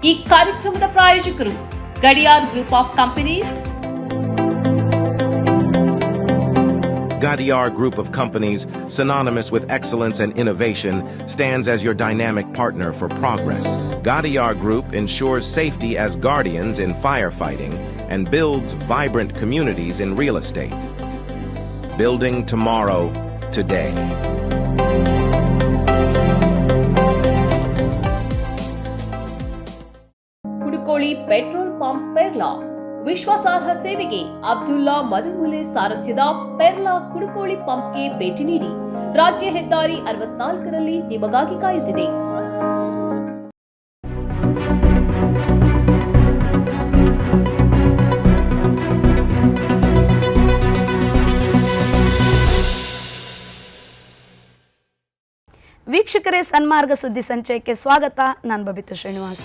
ಈ ಕಾರ್ಯಕ್ರಮದ ಪ್ರಾಯೋಜಕರು Gadiyar group of companies. Gadiar Group of Companies, synonymous with excellence and innovation, stands as your dynamic partner for progress. Gadiar Group ensures safety as guardians in firefighting and builds vibrant communities in real estate. Building tomorrow, today. Kudukoli petrol pump Perla ವಿಶ್ವಾಸಾರ್ಹ ಸೇವೆಗೆ ಅಬ್ದುಲ್ಲಾ ಮದುಮುಲೆ ಸಾರಥ್ಯದ ಪೆರ್ಲಾ ಕುಡುಕೋಳಿ ಪಂಪ್ಗೆ ಭೇಟಿ ನೀಡಿ. ರಾಜ್ಯ ಹೆದ್ದಾರಿ 64ರಲ್ಲಿ ನಿಮಗಾಗಿ ಕಾಯುತ್ತಿದೆ. ವೀಕ್ಷಕರೇ, ಸನ್ಮಾರ್ಗ ಸುದ್ದಿ ಸಂಚಯಕ್ಕೆ ಸ್ವಾಗತ. ನಾನು ಬಬಿತಾ ಶ್ರೀನಿವಾಸ್.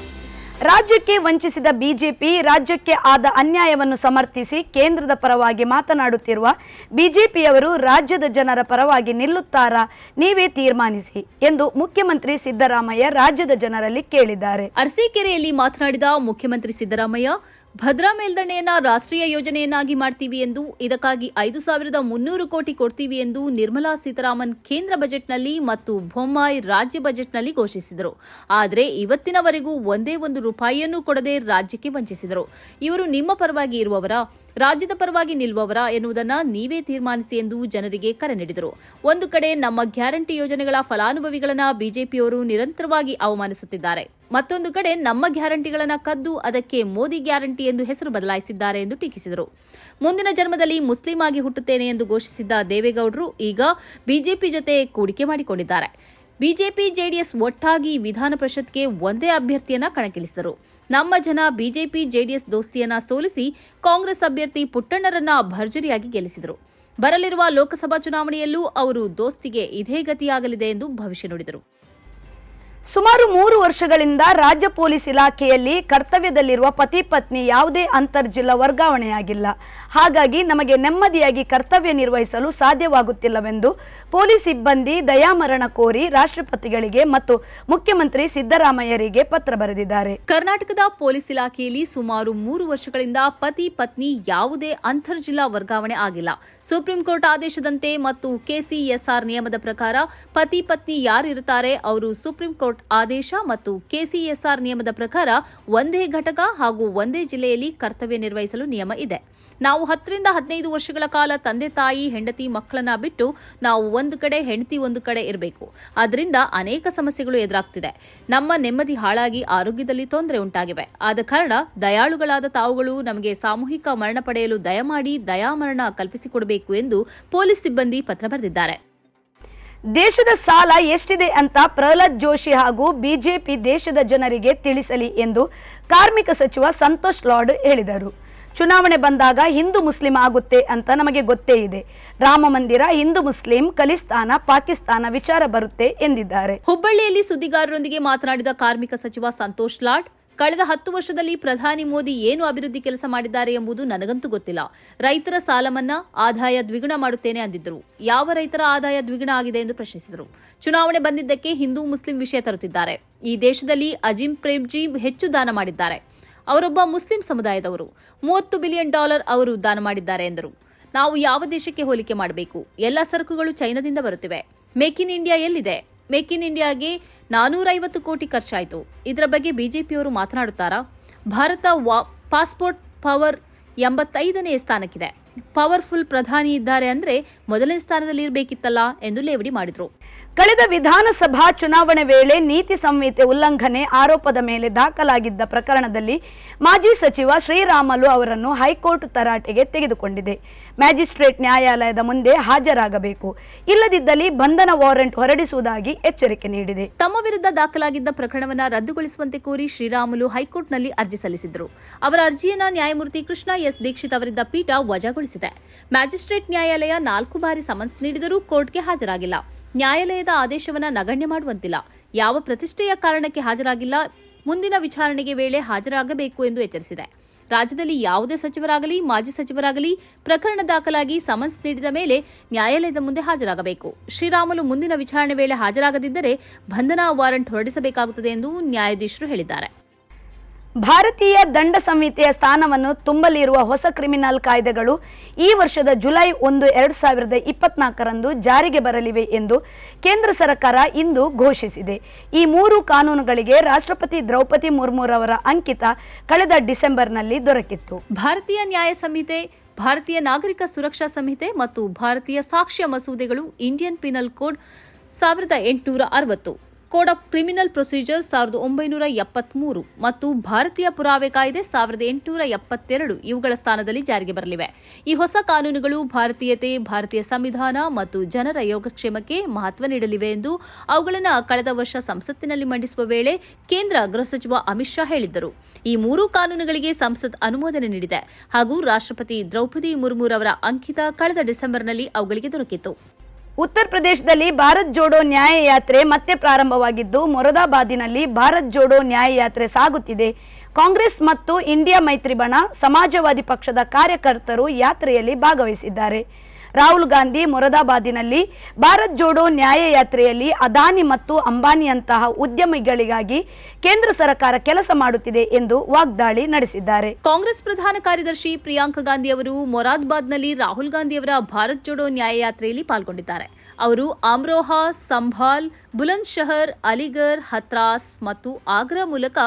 ರಾಜ್ಯಕ್ಕೆ ವಂಚಿಸಿದ ಬಿಜೆಪಿ ರಾಜ್ಯಕ್ಕೆ ಆದ ಅನ್ಯಾಯವನ್ನು ಸಮರ್ಥಿಸಿ ಕೇಂದ್ರದ ಪರವಾಗಿ ಮಾತನಾಡುತ್ತಿರುವ ಬಿಜೆಪಿಯವರು ರಾಜ್ಯದ ಜನರ ಪರವಾಗಿ ನಿಲ್ಲುತ್ತಾರಾ? ನೀವೇ ತೀರ್ಮಾನಿಸಿ ಎಂದು ಮುಖ್ಯಮಂತ್ರಿ ಸಿದ್ದರಾಮಯ್ಯ ರಾಜ್ಯದ ಜನರಲ್ಲಿ ಕೇಳಿದ್ದಾರೆ. ಅರಸೀಕೆರೆಯಲ್ಲಿ ಮಾತನಾಡಿದ ಮುಖ್ಯಮಂತ್ರಿ ಸಿದ್ದರಾಮಯ್ಯ, ಭದ್ರಾ ಮೇಲ್ದಂಡೆಯನ್ನ ರಾಷ್ಟ್ರೀಯ ಯೋಜನೆಯನ್ನಾಗಿ ಮಾಡ್ತೀವಿ ಎಂದು, ಇದಕ್ಕಾಗಿ 5,300 ಕೋಟಿ ಕೊಡ್ತೀವಿ ಎಂದು ನಿರ್ಮಲಾ ಸೀತಾರಾಮನ್ ಕೇಂದ್ರ ಬಜೆಟ್ನಲ್ಲಿ ಮತ್ತು ಬೊಮ್ಮಾಯಿ ರಾಜ್ಯ ಬಜೆಟ್ನಲ್ಲಿ ಘೋಷಿಸಿದರು. ಆದರೆ ಇವತ್ತಿನವರೆಗೂ ಒಂದೇ ಒಂದು ರೂಪಾಯಿಯನ್ನೂ ಕೊಡದೆ ರಾಜ್ಯಕ್ಕೆ ವಂಚಿಸಿದರು. ಇವರು ನಿಮ್ಮ ಪರವಾಗಿ ಇರುವವರ, ರಾಜ್ಯದ ಪರವಾಗಿ ನಿಲ್ಲುವವರ ಎನ್ನುವುದನ್ನು ನೀವೇ ತೀರ್ಮಾನಿಸಿ ಎಂದು ಜನರಿಗೆ ಕರೆ ನೀಡಿದರು. ಒಂದು ಕಡೆ ನಮ್ಮ ಗ್ಯಾರಂಟಿ ಯೋಜನೆಗಳ ಫಲಾನುಭವಿಗಳನ್ನ ಬಿಜೆಪಿಯವರು ನಿರಂತರವಾಗಿ ಅವಮಾನಿಸುತ್ತಿದ್ದಾರೆ, ಮತ್ತೊಂದು ಕಡೆ ನಮ್ಮ ಗ್ಯಾರಂಟಿಗಳನ್ನು ಕದ್ದು ಅದಕ್ಕೆ ಮೋದಿ ಗ್ಯಾರಂಟಿ ಎಂದು ಹೆಸರು ಬದಲಾಯಿಸಿದ್ದಾರೆ ಎಂದು ಟೀಕಿಸಿದರು. ಮುಂದಿನ ಜನ್ಮದಲ್ಲಿ ಮುಸ್ಲಿಂ ಆಗಿ ಹುಟ್ಟುತ್ತೇನೆ ಎಂದು ಘೋಷಿಸಿದ್ದ ದೇವೇಗೌಡರು ಈಗ ಬಿಜೆಪಿ ಜೊತೆ ಕೂಡಿಕೆ ಮಾಡಿಕೊಂಡಿದ್ದಾರೆ. ಬಿಜೆಪಿ ಜೆಡಿಎಸ್ ಒಟ್ಟಾಗಿ ವಿಧಾನ ಪರಿಷತ್ಗೆ ಒಂದೇ ಅಭ್ಯರ್ಥಿಯನ್ನ ಕಣಕ್ಕಿಳಿಸಿದರು. ನಮ್ಮ ಜನ ಬಿಜೆಪಿ ಜೆಡಿಎಸ್ ದೋಸ್ತಿಯನ್ನ ಸೋಲಿಸಿ ಕಾಂಗ್ರೆಸ್ ಅಭ್ಯರ್ಥಿ ಪುಟ್ಟಣ್ಣರನ್ನ ಭರ್ಜರಿಯಾಗಿ ಗೆಲ್ಲಿಸಿದರು. ಬರಲಿರುವ ಲೋಕಸಭಾ ಚುನಾವಣೆಯಲ್ಲೂ ಅವರು ದೋಸ್ತಿಗೆ ಇದೇ ಗತಿಯಾಗಲಿದೆ ಎಂದು ಭವಿಷ್ಯ ನುಡಿದರು. ಸುಮಾರು 3 ವರ್ಷಗಳಿಂದ ರಾಜ್ಯ ಪೊಲೀಸ್ ಇಲಾಖೆಯಲ್ಲಿ ಕರ್ತವ್ಯದಲ್ಲಿರುವ ಪತಿ ಪತ್ನಿ ಯಾವುದೇ ಅಂತರ್ಜಿಲ್ಲಾ ವರ್ಗಾವಣೆಯಾಗಿಲ್ಲ. ಹಾಗಾಗಿ ನಮಗೆ ನೆಮ್ಮದಿಯಾಗಿ ಕರ್ತವ್ಯ ನಿರ್ವಹಿಸಲು ಸಾಧ್ಯವಾಗುತ್ತಿಲ್ಲವೆಂದು ಪೊಲೀಸ್ ಸಿಬ್ಬಂದಿ ದಯಾಮರಣ ಕೋರಿ ರಾಷ್ಟ್ರಪತಿಗಳಿಗೆ ಮತ್ತು ಮುಖ್ಯಮಂತ್ರಿ ಸಿದ್ದರಾಮಯ್ಯರಿಗೆ ಪತ್ರ ಬರೆದಿದ್ದಾರೆ. ಕರ್ನಾಟಕದ ಪೊಲೀಸ್ ಇಲಾಖೆಯಲ್ಲಿ ಸುಮಾರು 3 ವರ್ಷಗಳಿಂದ ಪತಿ ಪತ್ನಿ ಯಾವುದೇ ಅಂತರ್ಜಿಲ್ಲಾ ವರ್ಗಾವಣೆ ಆಗಿಲ್ಲ. ಸುಪ್ರೀಂ ಕೋರ್ಟ್ ಆದೇಶದಂತೆ ಮತ್ತು ಕೆಸಿಎಸ್ಆರ್ ನಿಯಮದ ಪ್ರಕಾರ ಪತಿ ಪತ್ನಿ ಯಾರಿರುತ್ತಾರೆ ಅವರು ಸುಪ್ರೀಂ ಕೋರ್ಟ್ ಆದೇಶ ಮತ್ತು ಕೆಸಿಎಸ್ಆರ್ ನಿಯಮದ ಪ್ರಕಾರ ಒಂದೇ ಘಟಕ ಹಾಗೂ ಒಂದೇ ಜಿಲ್ಲೆಯಲ್ಲಿ ಕರ್ತವ್ಯ ನಿರ್ವಹಿಸಲು ನಿಯಮ ಇದೆ. ನಾವು 10 ರಿಂದ 15 ವರ್ಷಗಳ ಕಾಲ ತಂದೆ ತಾಯಿ ಹೆಂಡತಿ ಮಕ್ಕಳನ್ನ ಬಿಟ್ಟು ನಾವು ಒಂದು ಕಡೆ, ಹೆಂಡತಿ ಒಂದು ಕಡೆ ಇರಬೇಕು. ಅದರಿಂದ ಅನೇಕ ಸಮಸ್ಯೆಗಳು ಎದುರಾಗ್ತಿದೆ. ನಮ್ಮ ನೆಮ್ಮದಿ ಹಾಳಾಗಿ ಆರೋಗ್ಯದಲ್ಲಿ ತೊಂದರೆ ಉಂಟಾಗಿವೆ. ಆದ ಕಾರಣ ದಯಾಳುಗಳಾದ ತಾವುಗಳು ನಮಗೆ ಸಾಮೂಹಿಕ ಮರಣ ಪಡೆಯಲು ದಯಮಾಡಿ ದಯಾಮರಣ ಕಲ್ಪಿಸಿಕೊಡಬೇಕು ಎಂದು ಪೊಲೀಸ್ ಸಿಬ್ಬಂದಿ ಪತ್ರ ಬರೆದಿದ್ದಾರೆ. ದೇಶದ ಸಾಲ ಎಷ್ಟಿದೆ ಅಂತ ಪ್ರಹ್ಲಾದ್ ಜೋಶಿ ಹಾಗೂ ಬಿಜೆಪಿ ದೇಶದ ಜನರಿಗೆ ತಿಳಿಸಲಿ ಎಂದು ಕಾರ್ಮಿಕ ಸಚಿವ ಸಂತೋಷ್ ಲಾಡ್ ಹೇಳಿದರು. ಚುನಾವಣೆ ಬಂದಾಗ ಹಿಂದೂ ಮುಸ್ಲಿಂ ಆಗುತ್ತೆ ಅಂತ ನಮಗೆ ಗೊತ್ತೇ ಇದೆ. ರಾಮ ಮಂದಿರ, ಹಿಂದೂ ಮುಸ್ಲಿಂ, ಖಲಿಸ್ತಾನ, ಪಾಕಿಸ್ತಾನ ವಿಚಾರ ಬರುತ್ತೆ ಎಂದಿದ್ದಾರೆ. ಹುಬ್ಬಳ್ಳಿಯಲ್ಲಿ ಸುದ್ದಿಗಾರರೊಂದಿಗೆ ಮಾತನಾಡಿದ ಕಾರ್ಮಿಕ ಸಚಿವ ಸಂತೋಷ್ ಲಾಡ್, ಕಳೆದ 10 ವರ್ಷದಲ್ಲಿ ಪ್ರಧಾನಿ ಮೋದಿ ಏನು ಅಭಿವೃದ್ಧಿ ಕೆಲಸ ಮಾಡಿದ್ದಾರೆ ಎಂಬುದು ನನಗಂತೂ ಗೊತ್ತಿಲ್ಲ. ರೈತರ ಸಾಲ ಮನ್ನಾ, ಆದಾಯ ದ್ವಿಗುಣ ಮಾಡುತ್ತೇನೆ ಅಂದಿದ್ದರು. ಯಾವ ರೈತರ ಆದಾಯ ದ್ವಿಗುಣ ಆಗಿದೆ ಎಂದು ಪ್ರಶ್ನಿಸಿದರು. ಚುನಾವಣೆ ಬಂದಿದ್ದಕ್ಕೆ ಹಿಂದೂ ಮುಸ್ಲಿಂ ವಿಷಯ ತರುತ್ತಿದ್ದಾರೆ. ಈ ದೇಶದಲ್ಲಿ ಅಜಿಂ ಪ್ರೇಮ್ಜಿ ಹೆಚ್ಚು ದಾನ ಮಾಡಿದ್ದಾರೆ. ಅವರೊಬ್ಬ ಮುಸ್ಲಿಂ ಸಮುದಾಯದವರು. $30 ಬಿಲಿಯನ್ ಅವರು ದಾನ ಮಾಡಿದ್ದಾರೆ ಎಂದರು. ನಾವು ಯಾವ ದೇಶಕ್ಕೆ ಹೋಲಿಕೆ ಮಾಡಬೇಕು? ಎಲ್ಲ ಸರಕುಗಳು ಚೈನಾದಿಂದ ಬರುತ್ತಿವೆ. ಮೇಕ್ ಇನ್ ಇಂಡಿಯಾ ಎಲ್ಲಿದೆ? ಮೇಕ್ ಇನ್ ಇಂಡಿಯಾಗೆ 450 ಕೋಟಿ ಖರ್ಚಾಯಿತು. ಇದರ ಬಗ್ಗೆ ಬಿಜೆಪಿಯವರು ಮಾತನಾಡುತ್ತಾರಾ? ಭಾರತ ಪಾಸ್ಪೋರ್ಟ್ ಪವರ್ 85ನೇ ಸ್ಥಾನಕ್ಕಿದೆ. ಪವರ್ಫುಲ್ ಪ್ರಧಾನಿ ಇದ್ದಾರೆ ಅಂದ್ರೆ ಮೊದಲನೇ ಸ್ಥಾನದಲ್ಲಿ ಇರಬೇಕಿತ್ತಲ್ಲ ಎಂದು ಲೇವಡಿ ಮಾಡಿದ್ರು. ಕಳೆದ ವಿಧಾನಸಭಾ ಚುನಾವಣೆ ವೇಳೆ ನೀತಿ ಸಂಹಿತೆ ಉಲ್ಲಂಘನೆ ಆರೋಪದ ಮೇಲೆ ದಾಖಲಾಗಿದ್ದ ಪ್ರಕರಣದಲ್ಲಿ ಮಾಜಿ ಸಚಿವ ಶ್ರೀರಾಮುಲು ಅವರನ್ನು ಹೈಕೋರ್ಟ್ ತರಾಟೆಗೆ ತೆಗೆದುಕೊಂಡಿದೆ. ಮ್ಯಾಜಿಸ್ಟ್ರೇಟ್ ನ್ಯಾಯಾಲಯದ ಮುಂದೆ ಹಾಜರಾಗಬೇಕು, ಇಲ್ಲದಿದ್ದಲ್ಲಿ ಬಂಧನ ವಾರೆಂಟ್ ಹೊರಡಿಸುವುದಾಗಿ ಎಚ್ಚರಿಕೆ ನೀಡಿದೆ. ತಮ್ಮ ವಿರುದ್ಧ ದಾಖಲಾಗಿದ್ದ ಪ್ರಕರಣವನ್ನು ರದ್ದುಗೊಳಿಸುವಂತೆ ಕೋರಿ ಶ್ರೀರಾಮುಲು ಹೈಕೋರ್ಟ್ನಲ್ಲಿ ಅರ್ಜಿ ಸಲ್ಲಿಸಿದ್ದರು. ಅವರ ಅರ್ಜಿಯನ್ನು ನ್ಯಾಯಮೂರ್ತಿ ಕೃಷ್ಣ ಎಸ್ ದೀಕ್ಷಿತ್ ಅವರಿದ್ದ ಪೀಠ ವಜಾಗೊಳಿಸಿದೆ. ಮ್ಯಾಜಿಸ್ಟ್ರೇಟ್ ನ್ಯಾಯಾಲಯ 4 ಬಾರಿ ಸಮನ್ಸ್ ನೀಡಿದರೂ ಕೋರ್ಟ್ಗೆ ಹಾಜರಾಗಿಲ್ಲ. ನ್ಯಾಯಾಲಯದ ಆದೇಶವನ್ನು ನಗಣ್ಯ ಮಾಡುವಂತಿಲ್ಲ. ಯಾವ ಪ್ರತಿಷ್ಠೆಯ ಕಾರಣಕ್ಕೆ ಹಾಜರಾಗಿಲ್ಲ, ಮುಂದಿನ ವಿಚಾರಣೆಗೆ ವೇಳೆ ಹಾಜರಾಗಬೇಕು ಎಂದು ಎಚ್ಚರಿಸಿದೆ. ರಾಜ್ಯದಲ್ಲಿ ಯಾವುದೇ ಸಚಿವರಾಗಲಿ ಮಾಜಿ ಸಚಿವರಾಗಲಿ ಪ್ರಕರಣ ದಾಖಲಾಗಿ ಸಮನ್ಸ್ ನೀಡಿದ ಮೇಲೆ ನ್ಯಾಯಾಲಯದ ಮುಂದೆ ಹಾಜರಾಗಬೇಕು. ಶ್ರೀರಾಮುಲು ಮುಂದಿನ ವಿಚಾರಣೆ ವೇಳೆ ಹಾಜರಾಗದಿದ್ದರೆ ಬಂಧನ ವಾರಂಟ್ ಹೊರಡಿಸಬೇಕಾಗುತ್ತದೆ ಎಂದು ನ್ಯಾಯಾಧೀಶರು ಹೇಳಿದ್ದಾರೆ. ಭಾರತೀಯ ದಂಡ ಸಂಹಿತೆಯ ಸ್ಥಾನವನ್ನು ತುಂಬಲಿರುವ ಹೊಸ ಕ್ರಿಮಿನಲ್ ಕಾಯ್ದೆಗಳು ಈ ವರ್ಷದ ಜುಲೈ 1, 2024ರಂದು ಜಾರಿಗೆ ಬರಲಿವೆ ಎಂದು ಕೇಂದ್ರ ಸರ್ಕಾರ ಇಂದು ಘೋಷಿಸಿದೆ. ಈ 3 ಕಾನೂನುಗಳಿಗೆ ರಾಷ್ಟ್ರಪತಿ ದ್ರೌಪದಿ ಮುರ್ಮುರವರ ಅಂಕಿತ ಕಳೆದ ಡಿಸೆಂಬರ್ನಲ್ಲಿ ದೊರಕಿತ್ತು. ಭಾರತೀಯ ನ್ಯಾಯ ಸಂಹಿತೆ, ಭಾರತೀಯ ನಾಗರಿಕ ಸುರಕ್ಷಾ ಸಂಹಿತೆ ಮತ್ತು ಭಾರತೀಯ ಸಾಕ್ಷ್ಯ ಮಸೂದೆಗಳು Indian penal code 1860, code of criminal procedure 1973 ಮತ್ತು ಭಾರತೀಯ ಪುರಾವೆ ಕಾಯ್ದೆ 1872 ಇವುಗಳ ಸ್ಥಾನದಲ್ಲಿ ಜಾರಿಗೆ ಬರಲಿವೆ. ಈ ಹೊಸ ಕಾನೂನುಗಳು ಭಾರತೀಯತೆ, ಭಾರತೀಯ ಸಂವಿಧಾನ ಮತ್ತು ಜನರ ಯೋಗಕ್ಷೇಮಕ್ಕೆ ಮಹತ್ವ ನೀಡಲಿವೆ ಎಂದು ಅವುಗಳನ್ನು ಕಳೆದ ವರ್ಷ ಸಂಸತ್ತಿನಲ್ಲಿ ಮಂಡಿಸುವ ವೇಳೆ ಕೇಂದ್ರ ಗೃಹ ಸಚಿವ ಅಮಿತ್ ಶಾ ಹೇಳಿದ್ದರು. ಈ 3 ಕಾನೂನುಗಳಿಗೆ ಸಂಸತ್ ಅನುಮೋದನೆ ನೀಡಿದೆ ಹಾಗೂ ರಾಷ್ಟ್ರಪತಿ ದ್ರೌಪದಿ ಮುರ್ಮುರವರ ಅಂಕಿತ ಕಳೆದ ಡಿಸೆಂಬರ್ನಲ್ಲಿ ಅವುಗಳಿಗೆ ದೊರಕಿತು. ಉತ್ತರ ಪ್ರದೇಶದಲ್ಲಿ ಭಾರತ್ ಜೋಡೋ ನ್ಯಾಯ ಯಾತ್ರೆ ಮತ್ತೆ ಪ್ರಾರಂಭವಾಗಿದ್ದು, ಮೊರಾದಾಬಾದಿನಲ್ಲಿ ಭಾರತ್ ಜೋಡೋ ನ್ಯಾಯ ಯಾತ್ರೆ ಸಾಗುತ್ತಿದೆ. ಕಾಂಗ್ರೆಸ್ ಮತ್ತು ಇಂಡಿಯಾ ಮೈತ್ರಿ ಬಣ, ಸಮಾಜವಾದಿ ಪಕ್ಷದ ಕಾರ್ಯಕರ್ತರು ಯಾತ್ರೆಯಲ್ಲಿ ಭಾಗವಹಿಸಿದ್ದಾರೆ. ರಾಹುಲ್ ಗಾಂಧಿ ಮೊರಾದಾಬಾದಿನಲ್ಲಿ ಭಾರತ್ ಜೋಡೋ ನ್ಯಾಯ ಯಾತ್ರೆಯಲ್ಲಿ ಅದಾನಿ ಮತ್ತು ಅಂಬಾನಿಯಂತಹ ಉದ್ಯಮಿಗಳಿಗಾಗಿ ಕೇಂದ್ರ ಸರ್ಕಾರ ಕೆಲಸ ಮಾಡುತ್ತಿದೆ ಎಂದು ವಾಗ್ದಾಳಿ ನಡೆಸಿದ್ದಾರೆ. ಕಾಂಗ್ರೆಸ್ ಪ್ರಧಾನ ಕಾರ್ಯದರ್ಶಿ ಪ್ರಿಯಾಂಕಾ ಗಾಂಧಿ ಅವರು ಮೊರಾದಾಬಾದ್ನಲ್ಲಿ ರಾಹುಲ್ ಗಾಂಧಿ ಅವರ ಭಾರತ್ ಜೋಡೋ ನ್ಯಾಯ ಯಾತ್ರೆಯಲ್ಲಿ ಪಾಲ್ಗೊಂಡಿದ್ದಾರೆ. ಅವರು ಅಮ್ರೋಹಾ, ಸಂಭಾಲ್, ಬುಲಂದ್ ಶಹರ್, ಅಲಿಗರ್, ಹತ್ರಾಸ್ ಮತ್ತು ಆಗ್ರಾ ಮೂಲಕ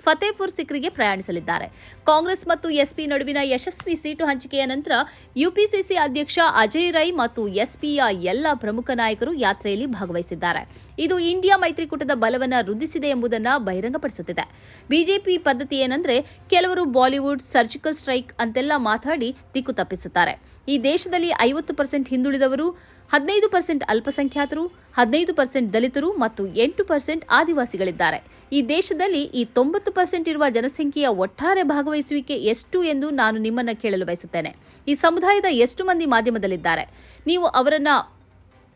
ಫತೇಪುರ್ ಸಿಕ್ರಿಗೆ ಪ್ರಯಾಣಿಸಲಿದ್ದಾರೆ. ಕಾಂಗ್ರೆಸ್ ಮತ್ತು ಎಸ್ಪಿ ನಡುವಿನ ಯಶಸ್ವಿ ಸೀಟು ಹಂಚಿಕೆಯ ನಂತರ ಯುಪಿಸಿಸಿ ಅಧ್ಯಕ್ಷ ಅಜಯ್ ರೈ ಮತ್ತು ಎಸ್ಪಿಯ ಎಲ್ಲ ಪ್ರಮುಖ ನಾಯಕರು ಯಾತ್ರೆಯಲ್ಲಿ ಭಾಗವಹಿಸಿದ್ದಾರೆ. ಇದು ಇಂಡಿಯಾ ಮೈತ್ರಿಕೂಟದ ಬಲವನ್ನು ವೃದ್ಧಿಸಿದೆ ಎಂಬುದನ್ನು ಬಹಿರಂಗಪಡಿಸುತ್ತಿದೆ. ಬಿಜೆಪಿ ಪದ್ಧತಿ ಏನಂದ್ರೆ, ಕೆಲವರು ಬಾಲಿವುಡ್, ಸರ್ಜಿಕಲ್ ಸ್ಟ್ರೈಕ್ ಅಂತೆಲ್ಲ ಮಾತಾಡಿ ದಿಕ್ಕು ತಪ್ಪಿಸುತ್ತಾರೆ. ಈ ದೇಶದಲ್ಲಿ 50% ಹಿಂದುಳಿದವರು, 15% ಅಲ್ಪಸಂಖ್ಯಾತರು, 15% ದಲಿತರು ಮತ್ತು 8% ಆದಿವಾಸಿಗಳಿದ್ದಾರೆ. ಈ ದೇಶದಲ್ಲಿ ಈ 90% ಇರುವ ಜನಸಂಖ್ಯೆಯ ಒಟ್ಟಾರೆ ಭಾಗವಹಿಸುವಿಕೆ ಎಷ್ಟು ಎಂದು ನಾನು ನಿಮ್ಮನ್ನು ಕೇಳಲು ಬಯಸುತ್ತೇನೆ. ಈ ಸಮುದಾಯದ ಎಷ್ಟು ಮಂದಿ ಮಾಧ್ಯಮದಲ್ಲಿದ್ದಾರೆ? ನೀವು ಅವರನ್ನ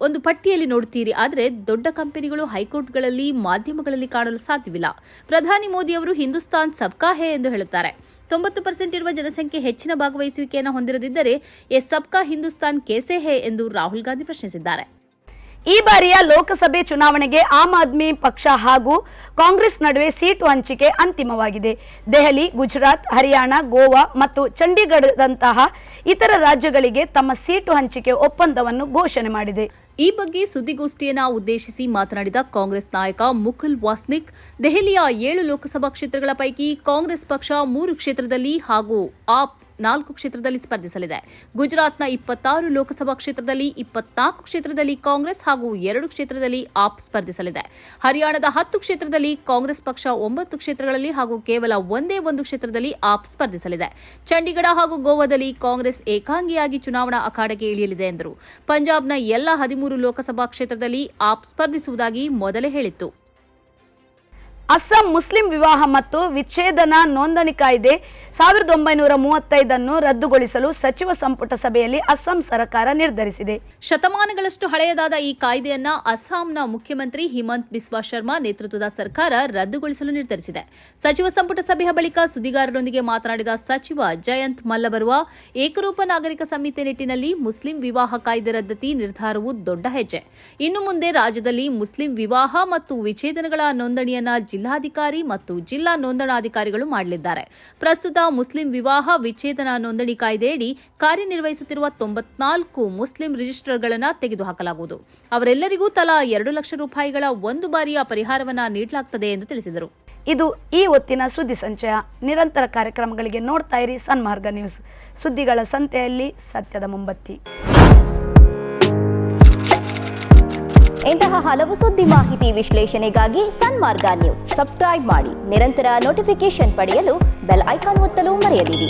ಒಂದು ಪಟ್ಟಿಯಲ್ಲಿ ನೋಡುತ್ತೀರಿ, ಆದರೆ ದೊಡ್ಡ ಕಂಪನಿಗಳು, ಹೈಕೋರ್ಟ್ಗಳಲ್ಲಿ, ಮಾಧ್ಯಮಗಳಲ್ಲಿ ಕಾಣಲು ಸಾಧ್ಯವಿಲ್ಲ. ಪ್ರಧಾನಿ ಮೋದಿ ಅವರು ಹಿಂದೂಸ್ತಾನ್ ಸಬ್ಕಾ ಹೇ ಎಂದು ಹೇಳುತ್ತಾರೆ. 90% ಇರುವ ಜನಸಂಖ್ಯೆ ಹೆಚ್ಚಿನ ಭಾಗವಹಿಸುವಿಕೆಯನ್ನು ಹೊಂದಿರದಿದ್ದರೆ ಸಬ್ಕಾ ಹಿಂದೂಸ್ತಾನ್ ಕೇಸೆ ಹೇ ಎಂದು ರಾಹುಲ್ ಗಾಂಧಿ ಪ್ರಶ್ನಿಸಿದ್ದಾರೆ. ಈ ಬಾರಿಯ ಲೋಕಸಭೆ ಚುನಾವಣೆಗೆ ಆಮ್ ಆದ್ಮಿ ಪಕ್ಷ ಹಾಗೂ ಕಾಂಗ್ರೆಸ್ ನಡುವೆ ಸೀಟು ಹಂಚಿಕೆ ಅಂತಿಮವಾಗಿದೆ. ದೆಹಲಿ, ಗುಜರಾತ್, ಹರಿಯಾಣ, ಗೋವಾ ಮತ್ತು ಚಂಡೀಗಢದಂತಹ ಇತರ ರಾಜ್ಯಗಳಿಗೆ ತಮ್ಮ ಸೀಟು ಹಂಚಿಕೆ ಒಪ್ಪಂದವನ್ನು ಘೋಷಣೆ ಮಾಡಿದೆ. ಈ ಬಗ್ಗೆ ಸುದ್ದಿಗೋಷ್ಠಿಯನ್ನು ಉದ್ದೇಶಿಸಿ ಮಾತನಾಡಿದ ಕಾಂಗ್ರೆಸ್ ನಾಯಕ ಮುಕುಲ್ ವಾಸ್ನಿಕ್, ದೆಹಲಿಯ 7 ಲೋಕಸಭಾ ಕ್ಷೇತ್ರಗಳ ಪೈಕಿ ಕಾಂಗ್ರೆಸ್ ಪಕ್ಷ 3 ಕ್ಷೇತ್ರದಲ್ಲಿ ಹಾಗೂ ಆಪ್ 4 ಕ್ಷೇತ್ರದಲ್ಲಿ ಸ್ಪರ್ಧಿಸಲಿದೆ. ಗುಜರಾತ್ನ 26 ಲೋಕಸಭಾ ಕ್ಷೇತ್ರದಲ್ಲಿ 24 ಕ್ಷೇತ್ರದಲ್ಲಿ ಕಾಂಗ್ರೆಸ್ ಹಾಗೂ 2 ಕ್ಷೇತ್ರದಲ್ಲಿ ಆಪ್ ಸ್ಪರ್ಧಿಸಲಿದೆ. ಹರಿಯಾಣದ 10 ಕ್ಷೇತ್ರದಲ್ಲಿ ಕಾಂಗ್ರೆಸ್ ಪಕ್ಷ 9 ಕ್ಷೇತ್ರಗಳಲ್ಲಿ ಹಾಗೂ ಕೇವಲ ಒಂದೇ 1 ಕ್ಷೇತ್ರದಲ್ಲಿ ಆಪ್ ಸ್ಪರ್ಧಿಸಲಿದೆ. ಚಂಡೀಗಢ ಹಾಗೂ ಗೋವಾದಲ್ಲಿ ಕಾಂಗ್ರೆಸ್ ಏಕಾಂಗಿಯಾಗಿ ಚುನಾವಣಾ ಅಖಾಡಕ್ಕೆ ಇಳಿಯಲಿದೆ ಎಂದರು. ಪಂಜಾಬ್ನ ಎಲ್ಲ 13 ಲೋಕಸಭಾ ಕ್ಷೇತ್ರದಲ್ಲಿ ಆಪ್ ಸ್ಪರ್ಧಿಸುವುದಾಗಿ ಮೊದಲೇ ಹೇಳಿತ್ತು. ಅಸ್ಸಾಂ ಮುಸ್ಲಿಂ ವಿವಾಹ ಮತ್ತು ವಿಚ್ಛೇದನ ನೋಂದಣಿ ಕಾಯ್ದೆ 1935 ರದ್ದುಗೊಳಿಸಲು ಸಚಿವ ಸಂಪುಟ ಸಭೆಯಲ್ಲಿ ಅಸ್ಸಾಂ ಸರ್ಕಾರ ನಿರ್ಧರಿಸಿದೆ. ಶತಮಾನಗಳಷ್ಟು ಹಳೆಯದಾದ ಈ ಕಾಯ್ದೆಯನ್ನ ಅಸ್ಸಾಂನ ಮುಖ್ಯಮಂತ್ರಿ ಹಿಮಂತ್ ಬಿಸ್ವಾ ಶರ್ಮಾ ನೇತೃತ್ವದ ಸರ್ಕಾರ ರದ್ದುಗೊಳಿಸಲು ನಿರ್ಧರಿಸಿದೆ. ಸಚಿವ ಸಂಪುಟ ಸಭೆಯ ಬಳಿಕ ಸುದ್ದಿಗಾರರೊಂದಿಗೆ ಮಾತನಾಡಿದ ಸಚಿವ ಜಯಂತ್ ಮಲ್ಲಬರುವ, ಏಕರೂಪ ನಾಗರಿಕ ಸಂಹಿತೆ ನಿಟ್ಟಿನಲ್ಲಿ ಮುಸ್ಲಿಂ ವಿವಾಹ ಕಾಯ್ದೆ ರದ್ದತಿ ನಿರ್ಧಾರವು ದೊಡ್ಡ ಹೆಜ್ಜೆ. ಇನ್ನು ಮುಂದೆ ರಾಜ್ಯದಲ್ಲಿ ಮುಸ್ಲಿಂ ವಿವಾಹ ಮತ್ತು ವಿಚ್ಛೇದನಗಳ ನೋಂದಣಿಯನ್ನ ಜಿಲ್ಲಾಧಿಕಾರಿ ಮತ್ತು ಜಿಲ್ಲಾ ನೋಂದಣಾಧಿಕಾರಿಗಳು ಮಾಡಲಿದ್ದಾರೆ. ಪ್ರಸ್ತುತ ಮುಸ್ಲಿಂ ವಿವಾಹ ವಿಚ್ಛೇದನ ನೋಂದಣಿ ಕಾಯ್ದೆಯಡಿ ಕಾರ್ಯನಿರ್ವಹಿಸುತ್ತಿರುವ 94 ಮುಸ್ಲಿಂ ರಿಜಿಸ್ಟರ್ಗಳನ್ನು ತೆಗೆದುಹಾಕಲಾಗುವುದು. ಅವರೆಲ್ಲರಿಗೂ ತಲಾ 2 ಲಕ್ಷ ರೂಪಾಯಿಗಳ ಒಂದು ಬಾರಿಯ ಪರಿಹಾರವನ್ನು ನೀಡಲಾಗುತ್ತದೆ ಎಂದು ತಿಳಿಸಿದರು. ಇದು ಈ ಹೊತ್ತಿನ ಸುದ್ದಿ ಸಂಚಯ. ನಿರಂತರ ಕಾರ್ಯಕ್ರಮಗಳಿಗೆ ನೋಡ್ತಾ ಇರಿ ಸನ್ಮಾರ್ಗ ನ್ಯೂಸ್. ಸುದ್ದಿಗಳ ಸಂತೆಯಲ್ಲಿ ಸತ್ಯದ ಮೊಂಬತ್ತಿ. ಇಂತಹ ಹಲವು ಸುದ್ದಿ ಮಾಹಿತಿ ವಿಶ್ಲೇಷಣೆಗಾಗಿ ಸನ್ಮಾರ್ಗ ನ್ಯೂಸ್ ಸಬ್ಸ್ಕ್ರೈಬ್ ಮಾಡಿ. ನಿರಂತರ ನೋಟಿಫಿಕೇಶನ್ ಪಡೆಯಲು ಬೆಲ್ ಐಕಾನ್ ಒತ್ತಲು ಮರೆಯದಿರಿ.